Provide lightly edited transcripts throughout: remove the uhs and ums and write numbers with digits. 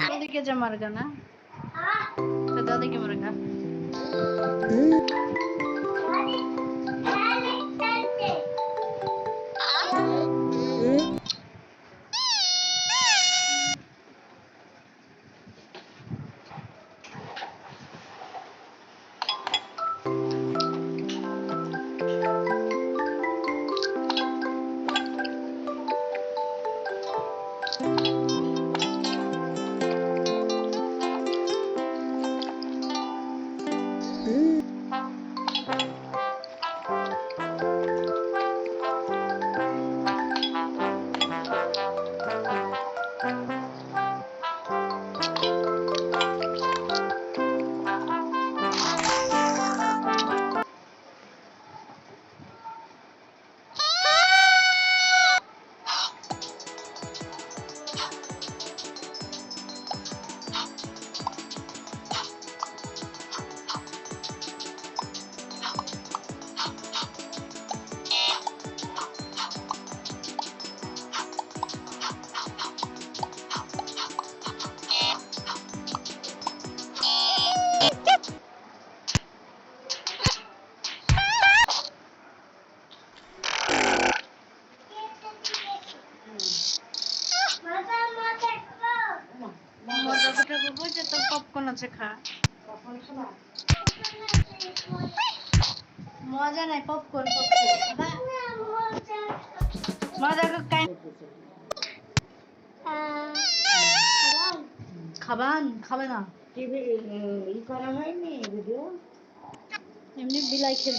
दादी के जब मर गया ना तो दादी के मर गया तो पॉपकॉर्न আছে খা মজা নাই পপকর্ন মজা খাবান খাবে না টিভি ই করা হয়নি ভিডিও এমনি বিলাই খেল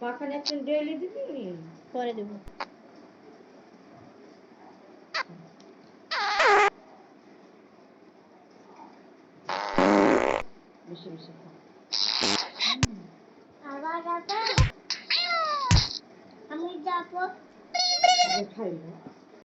পাখান একটু ডেইলি দিবি পরে দেব বেশি বেশি আবার আমি যাবো খাইব